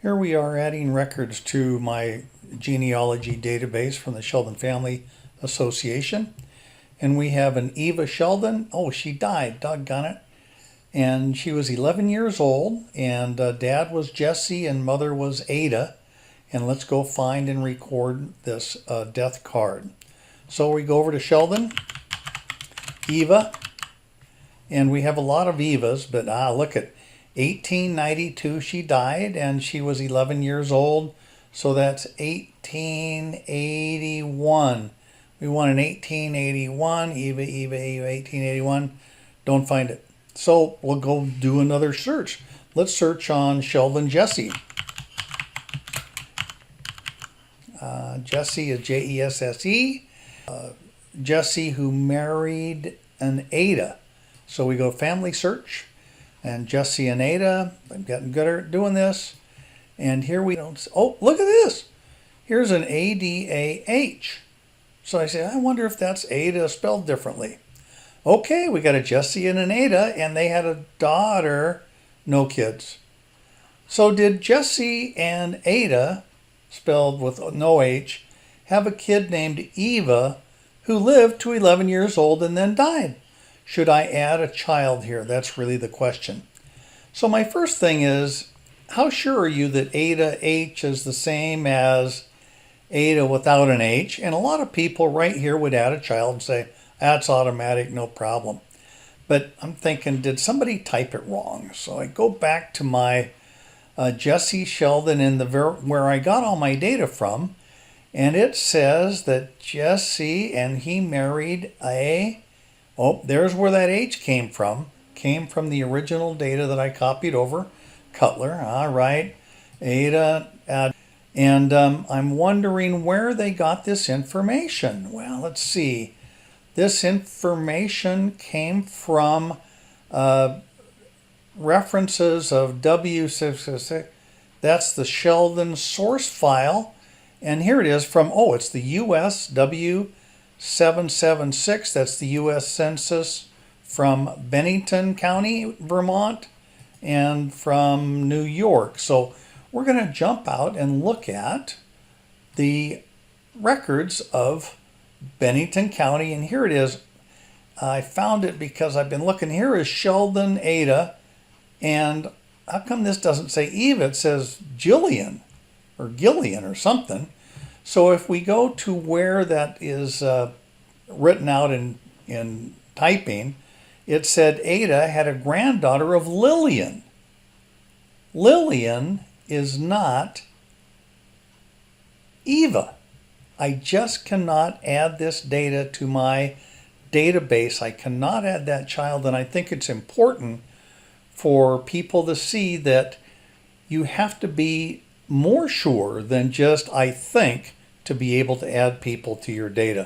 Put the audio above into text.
Here we are adding records to my genealogy database from the Sheldon Family Association. And we have an Eva Sheldon. Oh, she died, doggone it. And she was 11 years old, and dad was Jesse and mother was Ada. And let's go find and record this death card. So we go over to Sheldon, Eva, and we have a lot of Evas, but look at 1892 she died, and she was 11 years old, so that's 1881. We want an 1881, Eva, 1881. Don't find it. So we'll go do another search. Let's search on Sheldon Jesse. Jesse is Jesse. Jesse who married an Ada. So we go family search. And Jesse and Ada, I'm getting good at doing this. And here we don't, oh, look at this. Here's an A-D-A-H. So I say, I wonder if that's Ada spelled differently. Okay, we got a Jesse and an Ada, and they had a daughter, no kids. So did Jesse and Ada, spelled with no H, have a kid named Eva who lived to 11 years old and then died? Should I add a child here? That's really the question. So my first thing is, how sure are you that Ada H is the same as Ada without an H? And a lot of people right here would add a child and say, that's automatic, no problem. But I'm thinking, did somebody type it wrong? So I go back to my Jesse Sheldon in the where I got all my data from, and it says that Jesse and he married oh, there's where that H came from. Came from the original data that I copied over. Cutler, all right. Ada, and I'm wondering where they got this information. Well, let's see. This information came from references of W666. That's the Sheldon source file. And here it is from, oh, it's the US W776. That's the US Census from Bennington County, Vermont, and from New York. So we're going to jump out and look at the records of Bennington County. And here it is. I found it because I've been looking. Here is Sheldon Ada. And how come this doesn't say Eva? It says Jillian or Gillian or something. So if we go to where that is written out in typing, it said Ada had a granddaughter of Lillian. Lillian is not Eva. I just cannot add this data to my database. I cannot add that child, and I think it's important for people to see that you have to be more sure than just I think to be able to add people to your data.